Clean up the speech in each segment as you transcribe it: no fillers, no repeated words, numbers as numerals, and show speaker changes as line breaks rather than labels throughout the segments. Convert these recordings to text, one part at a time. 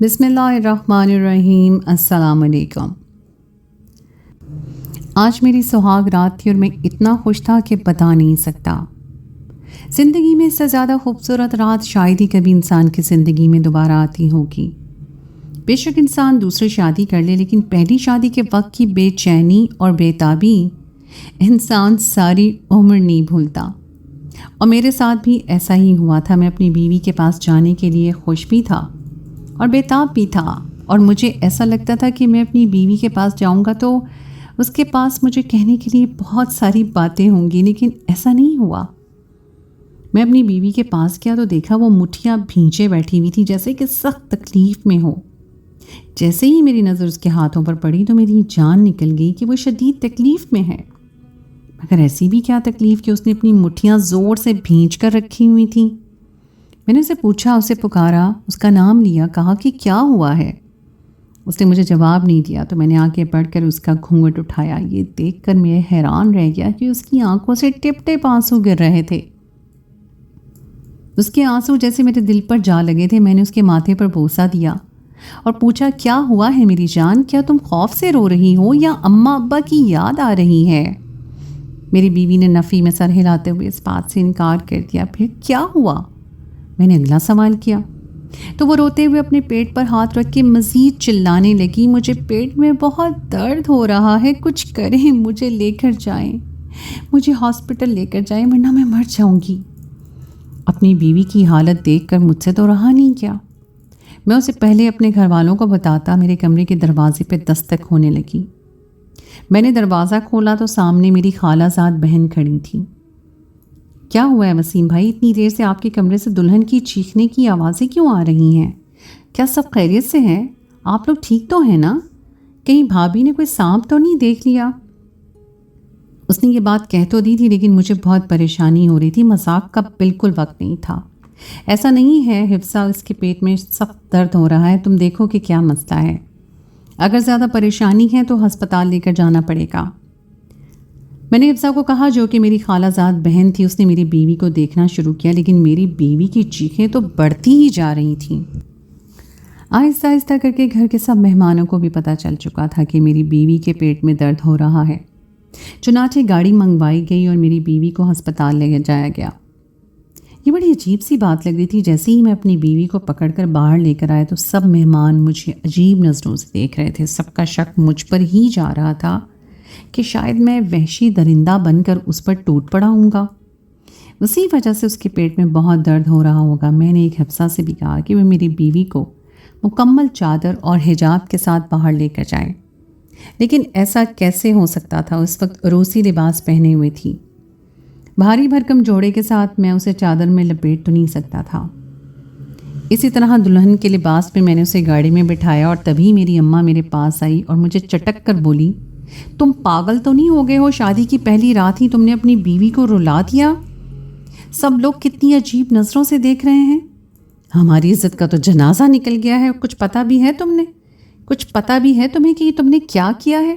بسم اللہ الرحمن الرحیم۔ السلام علیکم۔ آج میری سہاگ رات تھی اور میں اتنا خوش تھا کہ بتا نہیں سکتا۔ زندگی میں اس سے زیادہ خوبصورت رات شاید ہی کبھی انسان کی زندگی میں دوبارہ آتی ہوگی۔ بے شک انسان دوسری شادی کر لے، لیکن پہلی شادی کے وقت کی بے چینی اور بے تابی انسان ساری عمر نہیں بھولتا۔ اور میرے ساتھ بھی ایسا ہی ہوا تھا۔ میں اپنی بیوی کے پاس جانے کے لیے خوش بھی تھا اور بیتاب بھی تھا، اور مجھے ایسا لگتا تھا کہ میں اپنی بیوی کے پاس جاؤں گا تو اس کے پاس مجھے کہنے کے لیے بہت ساری باتیں ہوں گی، لیکن ایسا نہیں ہوا۔ میں اپنی بیوی کے پاس گیا تو دیکھا وہ مٹھیاں بھینچے بیٹھی ہوئی تھی، جیسے کہ سخت تکلیف میں ہو۔ جیسے ہی میری نظر اس کے ہاتھوں پر پڑی تو میری جان نکل گئی کہ وہ شدید تکلیف میں ہے۔ مگر ایسی بھی کیا تکلیف کہ اس نے اپنی مٹھیاں زور سے بھینچ کر رکھی ہوئی تھیں۔ میں نے اسے پوچھا، اسے پکارا، اس کا نام لیا، کہا کہ کیا ہوا ہے۔ اس نے مجھے جواب نہیں دیا تو میں نے آنکھیں پڑھ کر اس کا گھونگھٹ اٹھایا۔ یہ دیکھ کر میں حیران رہ گیا کہ اس کی آنکھوں سے ٹپ ٹپ آنسو گر رہے تھے۔ اس کے آنسو جیسے میرے دل پر جا لگے تھے۔ میں نے اس کے ماتھے پر بوسہ دیا اور پوچھا، کیا ہوا ہے میری جان؟ کیا تم خوف سے رو رہی ہو یا اماں ابا کی یاد آ رہی ہے؟ میری بیوی نے نفی میں سر ہلاتے ہوئے اس بات سے انکار کر دیا۔ پھر کیا ہوا؟ میں نے اگلا سوال کیا تو وہ روتے ہوئے اپنے پیٹ پر ہاتھ رکھ کے مزید چلانے لگی، مجھے پیٹ میں بہت درد ہو رہا ہے، کچھ کریں، مجھے لے کر جائیں، مجھے ہاسپٹل لے کر جائیں ورنہ میں مر جاؤں گی۔ اپنی بیوی کی حالت دیکھ کر مجھ سے تو رہا نہیں گیا۔ میں اسے پہلے اپنے گھر والوں کو بتاتا میرے کمرے کے دروازے پہ دستک ہونے لگی۔ میں نے دروازہ کھولا تو سامنے میری خالہ زاد بہن کھڑی تھی۔ کیا ہوا ہے وسیم بھائی؟ اتنی دیر سے آپ کے کمرے سے دلہن کی چیخنے کی آوازیں کیوں آ رہی ہیں؟ کیا سب خیریت سے ہیں؟ آپ لوگ ٹھیک تو ہیں نا؟ کہیں بھابھی نے کوئی سانپ تو نہیں دیکھ لیا؟ اس نے یہ بات کہہ تو دی تھی، لیکن مجھے بہت پریشانی ہو رہی تھی۔ مذاق کا بالکل وقت نہیں تھا۔ ایسا نہیں ہے حفصہ، اس کے پیٹ میں سخت درد ہو رہا ہے، تم دیکھو کہ کیا مسئلہ ہے۔ اگر زیادہ پریشانی ہے تو ہسپتال لے کر جانا پڑے گا۔ میں نے حفصہ کو کہا، جو کہ میری خالہ زاد بہن تھی۔ اس نے میری بیوی کو دیکھنا شروع کیا، لیکن میری بیوی کی چیخیں تو بڑھتی ہی جا رہی تھیں۔ آہستہ آہستہ کر کے گھر کے سب مہمانوں کو بھی پتہ چل چکا تھا کہ میری بیوی کے پیٹ میں درد ہو رہا ہے۔ چنانچہ گاڑی منگوائی گئی اور میری بیوی کو ہسپتال لے جایا گیا۔ یہ بڑی عجیب سی بات لگ رہی تھی۔ جیسے ہی میں اپنی بیوی کو پکڑ کر باہر لے کر آیا تو سب مہمان مجھے عجیب نظروں سے دیکھ رہے تھے۔ سب کا شک مجھ پر ہی جا رہا تھا کہ شاید میں وحشی درندہ بن کر اس پر ٹوٹ پڑا ہوں گا، اسی وجہ سے اس کے پیٹ میں بہت درد ہو رہا ہوگا۔ میں نے ایک حفصہ سے بھی کہا کہ وہ میری بیوی کو مکمل چادر اور حجاب کے ساتھ باہر لے کر جائے، لیکن ایسا کیسے ہو سکتا تھا؟ اس وقت عروسی لباس پہنے ہوئے تھی۔ بھاری بھرکم جوڑے کے ساتھ میں اسے چادر میں لپیٹ تو نہیں سکتا تھا۔ اسی طرح دلہن کے لباس میں نے اسے گاڑی میں بٹھایا اور تبھی میری اماں میرے پاس آئی اور مجھے چٹک کر بولی، تم پاگل تو نہیں ہو گئے ہو؟ شادی کی پہلی رات ہی تم نے اپنی بیوی کو رلا دیا۔ سب لوگ کتنی عجیب نظروں سے دیکھ رہے ہیں۔ ہماری عزت کا تو جنازہ نکل گیا ہے۔ کچھ پتہ بھی ہے تمہیں کہ تم نے کیا کیا ہے؟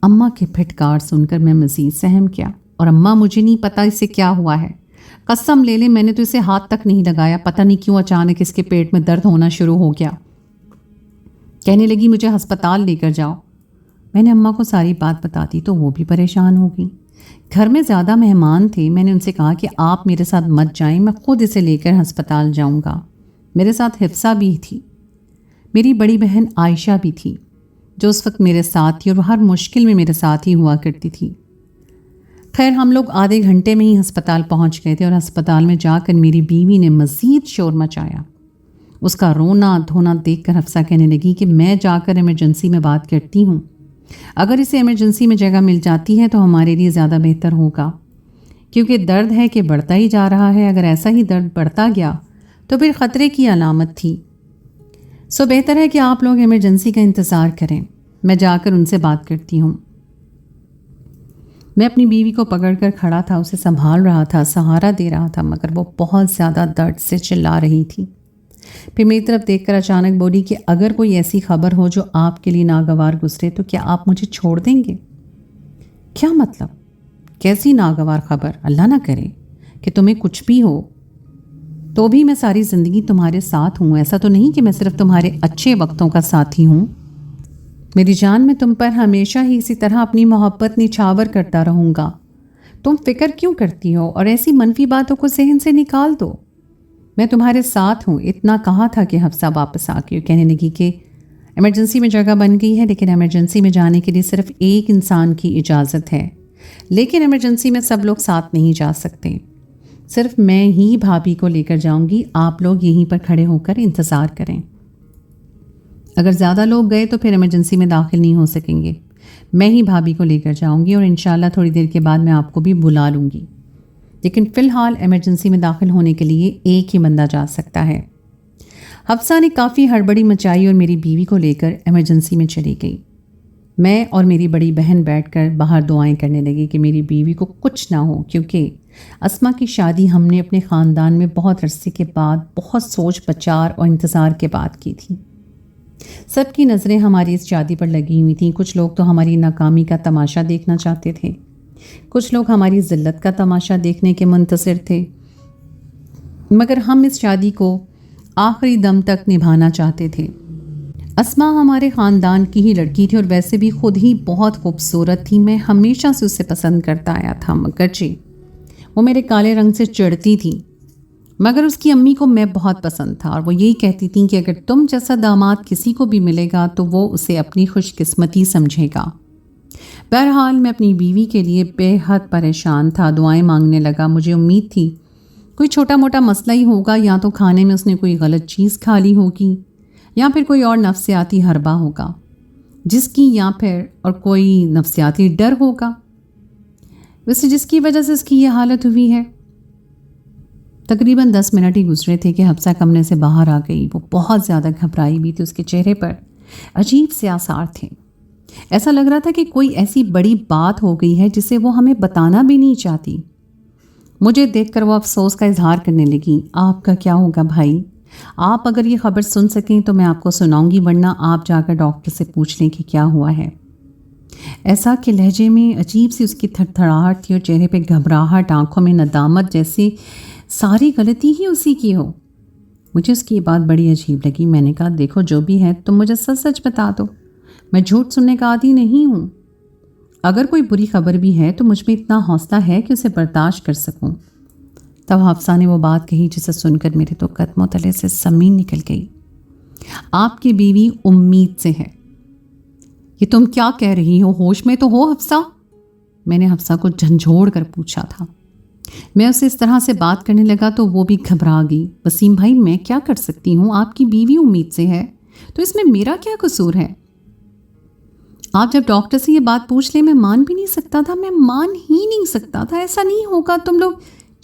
اماں کے پھٹکار سن کر میں مزید سہم گیا۔ اور اماں، مجھے نہیں پتا اسے کیا ہوا ہے، قسم لے لے میں نے تو اسے ہاتھ تک نہیں لگایا۔ پتہ نہیں کیوں اچانک اس کے پیٹ میں درد ہونا شروع ہو گیا۔ کہنے لگی مجھے ہسپتال لے کر جاؤ۔ میں نے اماں کو ساری بات بتا دی تو وہ بھی پریشان ہو گئی۔ گھر میں زیادہ مہمان تھے۔ میں نے ان سے کہا کہ آپ میرے ساتھ مت جائیں، میں خود اسے لے کر ہسپتال جاؤں گا۔ میرے ساتھ حفصہ بھی تھی، میری بڑی بہن عائشہ بھی تھی، جو اس وقت میرے ساتھ تھی اور وہ ہر مشکل میں میرے ساتھ ہی ہوا کرتی تھی۔ خیر، ہم لوگ آدھے گھنٹے میں ہی ہسپتال پہنچ گئے تھے اور ہسپتال میں جا کر میری بیوی نے مزید شور مچایا۔ اس کا رونا دھونا دیکھ کر حفصہ کہنے لگی کہ میں جا کر ایمرجنسی میں بات کرتی ہوں، اگر اسے ایمرجنسی میں جگہ مل جاتی ہے تو ہمارے لیے زیادہ بہتر ہوگا، کیونکہ درد ہے کہ بڑھتا ہی جا رہا ہے۔ اگر ایسا ہی درد بڑھتا گیا تو پھر خطرے کی علامت تھی۔ سو بہتر ہے کہ آپ لوگ ایمرجنسی کا انتظار کریں، میں جا کر ان سے بات کرتی ہوں۔ میں اپنی بیوی کو پکڑ کر کھڑا تھا، اسے سنبھال رہا تھا، سہارا دے رہا تھا، مگر وہ بہت زیادہ درد سے چلا رہی تھی۔ پھر میری طرف دیکھ کر اچانک بولی کہ اگر کوئی ایسی خبر ہو جو آپ کے لیے ناگوار گزرے تو کیا آپ مجھے چھوڑ دیں گے؟ کیا مطلب؟ کیسی ناگوار خبر؟ اللہ نہ کرے کہ تمہیں کچھ بھی ہو۔ تو بھی میں ساری زندگی تمہارے ساتھ ہوں، ایسا تو نہیں کہ میں صرف تمہارے اچھے وقتوں کا ساتھی ہوں۔ میری جان، میں تم پر ہمیشہ ہی اسی طرح اپنی محبت نچھاور کرتا رہوں گا۔ تم فکر کیوں کرتی ہو اور ایسی منفی باتوں کو ذہن سے نکال دو۔ میں تمہارے ساتھ ہوں۔ اتنا کہا تھا کہ حفصہ واپس آ کے کہنے لگی کہ ایمرجنسی میں جگہ بن گئی ہے، لیکن ایمرجنسی میں جانے کے لیے صرف ایک انسان کی اجازت ہے، لیکن ایمرجنسی میں سب لوگ ساتھ نہیں جا سکتے، صرف میں ہی بھابھی کو لے کر جاؤں گی۔ آپ لوگ یہیں پر کھڑے ہو کر انتظار کریں۔ اگر زیادہ لوگ گئے تو پھر ایمرجنسی میں داخل نہیں ہو سکیں گے۔ میں ہی بھابھی کو لے کر جاؤں گی اور انشاءاللہ تھوڑی دیر کے بعد میں آپ کو بھی بلا لوں گی، لیکن فی الحال ایمرجنسی میں داخل ہونے کے لیے ایک ہی بندہ جا سکتا ہے۔ حفصہ نے کافی ہڑبڑی مچائی اور میری بیوی کو لے کر ایمرجنسی میں چلی گئی۔ میں اور میری بڑی بہن بیٹھ کر باہر دعائیں کرنے لگی کہ میری بیوی کو کچھ نہ ہو، کیونکہ اسما کی شادی ہم نے اپنے خاندان میں بہت عرصے کے بعد، بہت سوچ بچار اور انتظار کے بعد کی تھی۔ سب کی نظریں ہماری اس شادی پر لگی ہوئی تھیں۔ کچھ لوگ تو ہماری ناکامی کا تماشا دیکھنا چاہتے تھے، کچھ لوگ ہماری ذلت کا تماشا دیکھنے کے منتظر تھے، مگر ہم اس شادی کو آخری دم تک نبھانا چاہتے تھے۔ اسما ہمارے خاندان کی ہی لڑکی تھی اور ویسے بھی خود ہی بہت خوبصورت تھی۔ میں ہمیشہ سے اسے پسند کرتا آیا تھا، مگر وہ میرے کالے رنگ سے چڑھتی تھی، مگر اس کی امی کو میں بہت پسند تھا اور وہ یہی کہتی تھیں کہ اگر تم جیسا داماد کسی کو بھی ملے گا تو وہ اسے اپنی خوش قسمتی سمجھے گا۔ بہرحال میں اپنی بیوی کے لیے بے حد پریشان تھا، دعائیں مانگنے لگا۔ مجھے امید تھی کوئی چھوٹا موٹا مسئلہ ہی ہوگا، یا تو کھانے میں اس نے کوئی غلط چیز کھا لی ہوگی، یا پھر کوئی اور نفسیاتی حربہ ہوگا جس کی، یا پھر اور کوئی نفسیاتی ڈر ہوگا ویسے جس کی وجہ سے اس کی یہ حالت ہوئی ہے۔ تقریباً 10 منٹ ہی گزرے تھے کہ حفصہ کمرے سے باہر آ گئی۔ وہ بہت زیادہ گھبرائی بھی تھی، اس کے چہرے پر عجیب سے آثار تھے۔ ایسا لگ رہا تھا کہ کوئی ایسی بڑی بات ہو گئی ہے جسے وہ ہمیں بتانا بھی نہیں چاہتی۔ مجھے دیکھ کر وہ افسوس کا اظہار کرنے لگی۔ آپ کا کیا ہوگا بھائی؟ آپ اگر یہ خبر سن سکیں تو میں آپ کو سناؤں گی، ورنہ آپ جا کر ڈاکٹر سے پوچھ لیں کہ کیا ہوا ہے۔ ایسا کہ لہجے میں عجیب سی اس کی تھر تھراہٹ تھی اور چہرے پہ گھبراہٹ، آنکھوں میں ندامت، جیسے ساری غلطی ہی اسی کی ہو۔ مجھے اس کی یہ بات بڑی عجیب لگی۔ میں نے کہا دیکھو جو بھی ہے تم مجھے سچ سچ بتا دو، میں جھوٹ سننے کا عادی نہیں ہوں۔ اگر کوئی بری خبر بھی ہے تو مجھ میں اتنا حوصلہ ہے کہ اسے برداشت کر سکوں۔ تب حفصہ نے وہ بات کہی جسے سن کر میرے تو قدموں تلے سے زمین نکل گئی۔ آپ کی بیوی امید سے ہے۔ یہ تم کیا کہہ رہی ہو؟ ہوش میں تو ہو حفصہ؟ میں نے حفصہ کو جھنجھوڑ کر پوچھا تھا۔ میں اسے اس طرح سے بات کرنے لگا تو وہ بھی گھبرا گئی۔ وسیم بھائی میں کیا کر سکتی ہوں؟ آپ کی بیوی امید سے ہے تو اس میں میرا کیا قصور ہے؟ آپ جب ڈاکٹر سے یہ بات پوچھ لیں، میں مان بھی نہیں سکتا تھا، میں مان ہی نہیں سکتا تھا۔ ایسا نہیں ہوگا، تم لوگ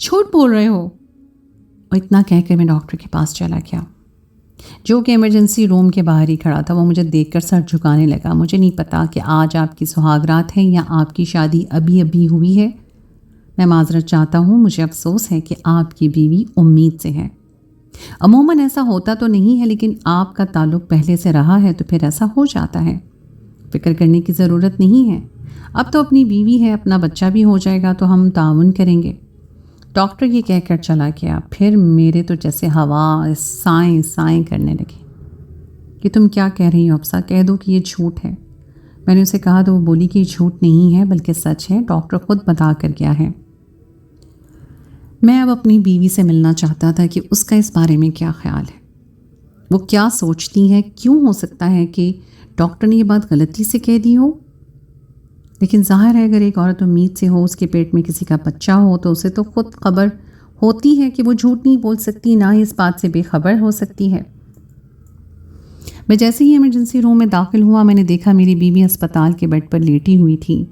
جھوٹ بول رہے ہو۔ اور اتنا کہہ کر میں ڈاکٹر کے پاس چلا گیا، جو کہ ایمرجنسی روم کے باہر ہی کھڑا تھا۔ وہ مجھے دیکھ کر سر جھکانے لگا۔ مجھے نہیں پتا کہ آج آپ کی سہاگ رات ہے یا آپ کی شادی ابھی ابھی ہوئی ہے۔ میں معذرت چاہتا ہوں، مجھے افسوس ہے کہ آپ کی بیوی امید سے ہے۔ عموماً ایسا ہوتا تو نہیں ہے، لیکن آپ کا تعلق پہلے سے رہا ہے تو پھر ایسا ہو جاتا ہے۔ فکر کرنے کی ضرورت نہیں ہے، اب تو اپنی بیوی ہے، اپنا بچہ بھی ہو جائے گا تو ہم تعاون کریں گے۔ ڈاکٹر یہ کہہ کر چلا گیا۔ پھر میرے تو جیسے ہوا سائیں سائیں کرنے لگی کہ تم کیا کہہ رہی ہو حفصہ؟ کہہ دو کہ یہ جھوٹ ہے۔ میں نے اسے کہا تو وہ بولی کہ یہ جھوٹ نہیں ہے بلکہ سچ ہے، ڈاکٹر خود بتا کر گیا ہے۔ میں اب اپنی بیوی سے ملنا چاہتا تھا کہ اس کا اس بارے میں کیا خیال ہے، وہ کیا سوچتی ہے۔ کیوں ہو سکتا ہے کہ ڈاکٹر نے یہ بات غلطی سے کہہ دی ہو؟ لیکن ظاہر ہے اگر ایک عورت امید سے ہو، اس کے پیٹ میں کسی کا بچہ ہو، تو اسے تو خود خبر ہوتی ہے کہ وہ جھوٹ نہیں بول سکتی، نہ ہی اس بات سے بے خبر ہو سکتی ہے۔ میں جیسے ہی ایمرجنسی روم میں داخل ہوا، میں نے دیکھا میری بیوی اسپتال کے بیڈ پر لیٹی ہوئی تھی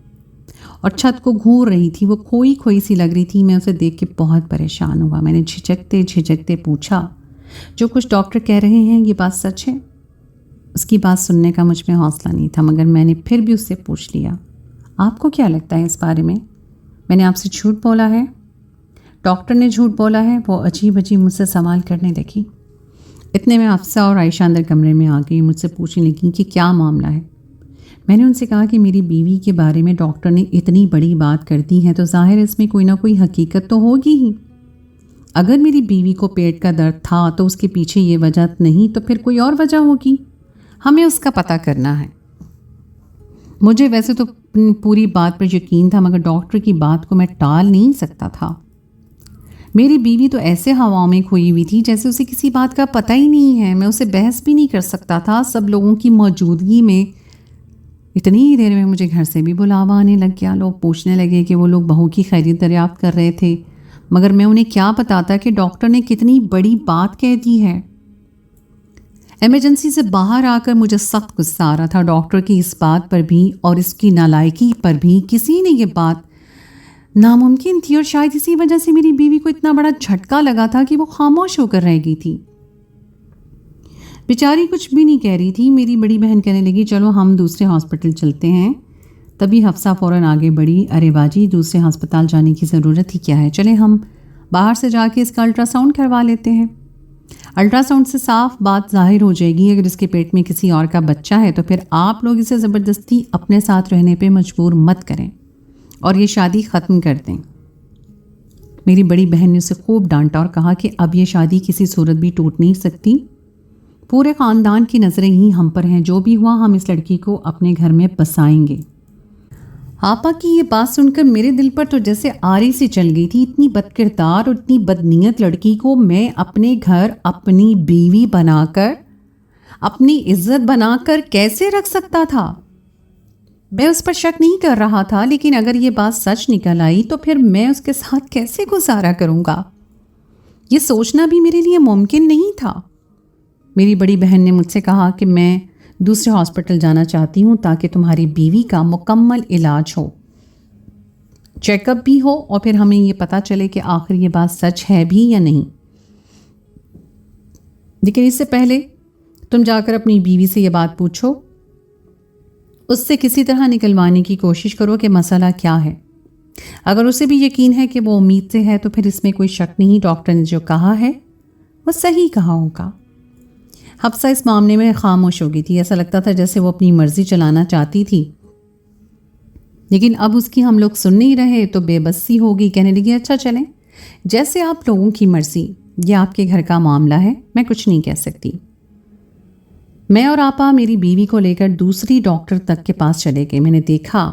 اور چھت کو گھور رہی تھی۔ وہ کھوئی کھوئی سی لگ رہی تھی۔ میں اسے دیکھ کے بہت پریشان ہوا۔ میں نے جھجکتے پوچھا، جو کچھ ڈاکٹر کہہ رہے ہیں یہ بات سچ ہے؟ اس کی بات سننے کا مجھ میں حوصلہ نہیں تھا، مگر میں نے پھر بھی اس سے پوچھ لیا، آپ کو کیا لگتا ہے اس بارے میں نے آپ سے جھوٹ بولا ہے؟ ڈاکٹر نے جھوٹ بولا ہے؟ وہ عجیب مجھ سے سوال کرنے لگی۔ اتنے میں حفصہ اور عائشہ اندر کمرے میں آ گئی، مجھ سے پوچھنے لگی کہ کیا معاملہ ہے۔ میں نے ان سے کہا کہ میری بیوی کے بارے میں ڈاکٹر نے اتنی بڑی بات کر دی ہے تو ظاہر اس میں کوئی نہ کوئی حقیقت تو ہوگی ہی۔ اگر میری بیوی کو پیٹ کا درد تھا تو اس کے پیچھے یہ وجہ نہیں تو پھر کوئی اور وجہ ہوگی. ہمیں اس کا پتہ کرنا ہے. مجھے ویسے تو پوری بات پر یقین تھا، مگر ڈاکٹر کی بات کو میں ٹال نہیں سکتا تھا. میری بیوی تو ایسے ہواؤں میں کھوئی ہوئی تھی جیسے اسے کسی بات کا پتہ ہی نہیں ہے. میں اسے بحث بھی نہیں کر سکتا تھا. سب لوگوں کی موجودگی میں اتنی ہی دیر میں مجھے گھر سے بھی بلاوا آنے لگ گیا. لوگ پوچھنے لگے کہ وہ لوگ بہو کی خیریت دریافت کر رہے تھے، مگر میں انہیں کیا بتاتا کہ ڈاکٹر نے کتنی بڑی بات کہہ دی ہے. ایمرجنسی سے باہر آ کر مجھے سخت غصہ آ رہا تھا ڈاکٹر کی اس بات پر بھی اور اس کی نالائکی پر بھی. کسی نے یہ بات ناممکن تھی اور شاید اسی وجہ سے میری بیوی کو اتنا بڑا جھٹکا لگا تھا کہ وہ خاموش ہو کر رہ گئی تھی. بیچاری کچھ بھی نہیں کہہ رہی تھی. میری بڑی بہن کہنے لگی چلو ہم دوسرے ہاسپٹل چلتے ہیں. تبھی حفصہ فوراً آگے بڑھی. ارے باجی دوسرے ہسپتال جانے کی ضرورت ہی کیا ہے، چلیں ہم باہر سے جا کے اس کا الٹرا ساؤنڈ کروا لیتے ہیں. الٹرا ساؤنڈ سے صاف بات ظاہر ہو جائے گی. اگر اس کے پیٹ میں کسی اور کا بچہ ہے تو پھر آپ لوگ اسے زبردستی اپنے ساتھ رہنے پہ مجبور مت کریں اور یہ شادی ختم کر دیں. میری بڑی بہن نے اسے خوب ڈانٹا اور کہا کہ اب یہ شادی کسی صورت بھی ٹوٹ نہیں سکتی. پورے خاندان کی نظریں ہی ہم پر ہیں. جو بھی ہوا ہم اس لڑکی کو اپنے گھر میں بسائیں گے. آپا کی یہ بات سن کر میرے دل پر تو جیسے آری سی چل گئی تھی. اتنی بد کردار اور اتنی بدنیت لڑکی کو میں اپنے گھر اپنی بیوی بنا کر، اپنی عزت بنا کر کیسے رکھ سکتا تھا؟ میں اس پر شک نہیں کر رہا تھا، لیکن اگر یہ بات سچ نکل آئی تو پھر میں اس کے ساتھ کیسے گزارا کروں گا؟ یہ سوچنا بھی میرے لیے ممکن نہیں تھا. میری بڑی بہن نے مجھ سے کہا کہ میں دوسرے ہاسپٹل جانا چاہتی ہوں تاکہ تمہاری بیوی کا مکمل علاج ہو، چیک اپ بھی ہو اور پھر ہمیں یہ پتہ چلے کہ آخر یہ بات سچ ہے بھی یا نہیں. لیکن اس سے پہلے تم جا کر اپنی بیوی سے یہ بات پوچھو، اس سے کسی طرح نکلوانے کی کوشش کرو کہ مسئلہ کیا ہے. اگر اسے بھی یقین ہے کہ وہ امید سے ہے تو پھر اس میں کوئی شک نہیں، ڈاکٹر نے جو کہا ہے وہ صحیح کہا ہوگا. حفصہ اس معاملے میں خاموش ہو گئی تھی. ایسا لگتا تھا جیسے وہ اپنی مرضی چلانا چاہتی تھی، لیکن اب اس کی ہم لوگ سن نہیں رہے تو بے بسی ہو گئی. کہنے لگی اچھا چلیں، جیسے آپ لوگوں کی مرضی، یہ آپ کے گھر کا معاملہ ہے، میں کچھ نہیں کہہ سکتی. میں اور آپا میری بیوی کو لے کر دوسری ڈاکٹر تک کے پاس چلے گئے. میں نے دیکھا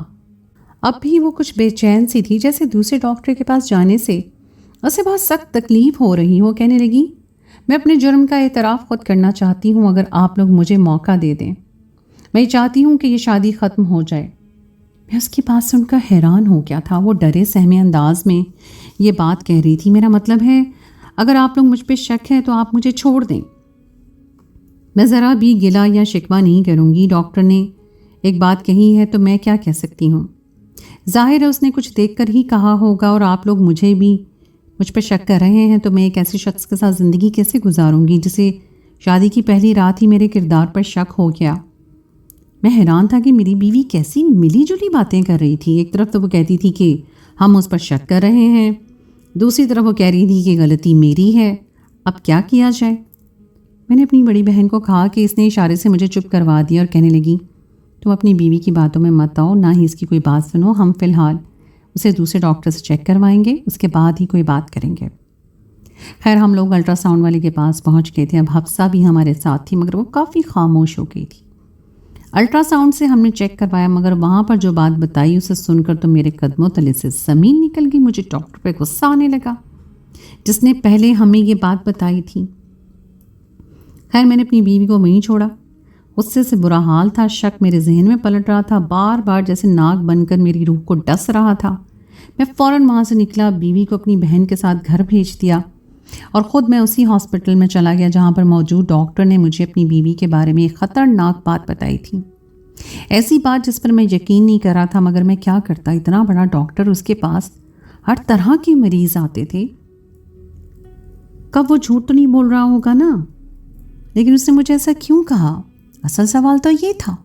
اب بھی وہ کچھ بے چین سی تھی، جیسے دوسرے ڈاکٹر کے پاس جانے سے اسے بہت سخت تکلیف ہو رہی ہو. کہنے لگی میں اپنے جرم کا اعتراف خود کرنا چاہتی ہوں اگر آپ لوگ مجھے موقع دے دیں. میں چاہتی ہوں کہ یہ شادی ختم ہو جائے. میں اس کی بات سن کر حیران ہو گیا تھا. وہ ڈرے سہمے انداز میں یہ بات کہہ رہی تھی. میرا مطلب ہے اگر آپ لوگ مجھ پہ شک ہے تو آپ مجھے چھوڑ دیں. میں ذرا بھی گلہ یا شکوہ نہیں کروں گی. ڈاکٹر نے ایک بات کہی ہے تو میں کیا کہہ سکتی ہوں. ظاہر ہے اس نے کچھ دیکھ کر ہی کہا ہوگا اور آپ لوگ مجھ پہ شک کر رہے ہیں تو میں ایک ایسے شخص کے ساتھ زندگی کیسے گزاروں گی جسے شادی کی پہلی رات ہی میرے کردار پر شک ہو گیا. میں حیران تھا کہ میری بیوی کیسی ملی جلی باتیں کر رہی تھی. ایک طرف تو وہ کہتی تھی کہ ہم اس پر شک کر رہے ہیں، دوسری طرف وہ کہہ رہی تھی کہ غلطی میری ہے. اب کیا کیا جائے؟ میں نے اپنی بڑی بہن کو کہا کہ اس نے اشارے سے مجھے چپ کروا دیا اور کہنے لگی تم اپنی بیوی کی باتوں میں مت آؤ، نہ ہی اس کی کوئی بات سنو. ہم فی الحال اسے دوسرے ڈاکٹر سے چیک کروائیں گے، اس کے بعد ہی کوئی بات کریں گے. خیر ہم لوگ الٹرا ساؤنڈ والے کے پاس پہنچ گئے تھے. اب حفصہ بھی ہمارے ساتھ تھی مگر وہ کافی خاموش ہو گئی تھی. الٹرا ساؤنڈ سے ہم نے چیک کروایا مگر وہاں پر جو بات بتائی اسے سن کر تو میرے قدموں تلے سے زمین نکل گئی. مجھے ڈاکٹر پہ غصہ آنے لگا جس نے پہلے ہمیں یہ بات بتائی تھی. خیر میں نے اپنی بیوی کو وہیں چھوڑا. غصے سے برا حال تھا. شک میرے ذہن میں پلٹ رہا تھا، بار بار جیسے ناک بن کر میری روح کو ڈس رہا تھا. میں فوراً وہاں سے نکلا، بیوی کو اپنی بہن کے ساتھ گھر بھیج دیا اور خود میں اسی ہاسپٹل میں چلا گیا جہاں پر موجود ڈاکٹر نے مجھے اپنی بیوی کے بارے میں ایک خطرناک بات بتائی تھی. ایسی بات جس پر میں یقین نہیں کر رہا تھا مگر میں کیا کرتا. اتنا بڑا ڈاکٹر، اس کے پاس ہر طرح کے مریض آتے تھے. کب وہ جھوٹ تو نہیں بول رہا ہوگا نا؟ لیکن اس نے مجھے ایسا کیوں کہا؟ اصل سوال تو یہ تھا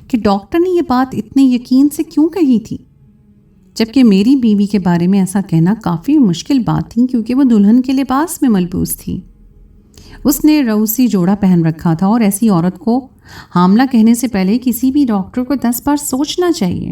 کہ ڈاکٹر نے یہ بات اتنے یقین سے کیوں کہی تھی، جبکہ میری بیوی کے بارے میں ایسا کہنا کافی مشکل بات تھی کیونکہ وہ دلہن کے لباس میں ملبوس تھی. اس نے روسی جوڑا پہن رکھا تھا اور ایسی عورت کو حاملہ کہنے سے پہلے کسی بھی ڈاکٹر کو 10 بار سوچنا چاہیے.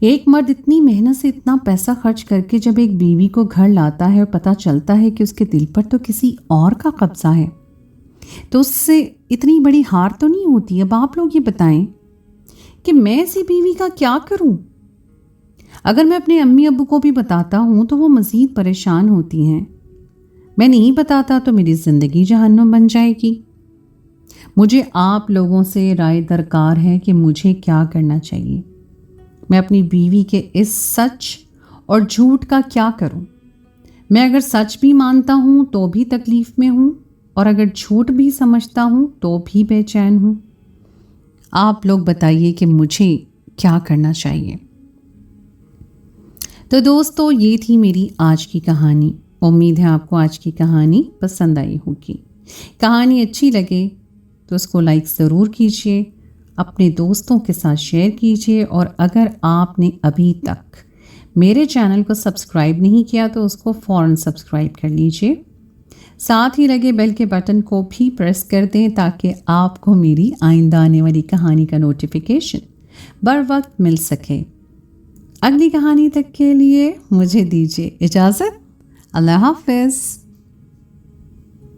ایک مرد اتنی محنت سے اتنا پیسہ خرچ کر کے جب ایک بیوی کو گھر لاتا ہے اور پتہ چلتا ہے کہ اس کے دل پر تو کسی اور کا قبضہ ہے تو اس سے اتنی بڑی ہار تو نہیں ہوتی؟ اب آپ لوگ یہ بتائیں کہ میں ایسی بیوی کا کیا کروں؟ اگر میں اپنے امی ابو کو بھی بتاتا ہوں تو وہ مزید پریشان ہوتی ہیں، میں نہیں بتاتا تو میری زندگی جہنم بن جائے گی۔ مجھے آپ لوگوں سے رائے درکار ہے کہ مجھے کیا کرنا چاہیے، میں اپنی بیوی کے اس سچ اور جھوٹ کا کیا کروں؟ میں اگر سچ بھی مانتا ہوں تو بھی تکلیف میں ہوں، اور اگر جھوٹ بھی سمجھتا ہوں تو بھی بے چین ہوں۔ آپ لوگ بتائیے کہ مجھے کیا کرنا چاہیے؟ تو دوستو، یہ تھی میری آج کی کہانی۔ امید ہے آپ کو آج کی کہانی پسند آئی ہوگی۔ کہانی اچھی لگے تو اس کو لائک ضرور کیجیے، اپنے دوستوں کے ساتھ شیئر کیجیے، اور اگر آپ نے ابھی تک میرے چینل کو سبسکرائب نہیں کیا تو اس کو فوراً سبسکرائب کر لیجیے، ساتھ ہی لگے بیل کے بٹن کو بھی پریس کر دیں تاکہ آپ کو میری آئندہ آنے والی کہانی کا نوٹیفیکیشن بر وقت مل سکے۔ اگلی کہانی تک کے لیے مجھے دیجیے اجازت۔ اللہ حافظ۔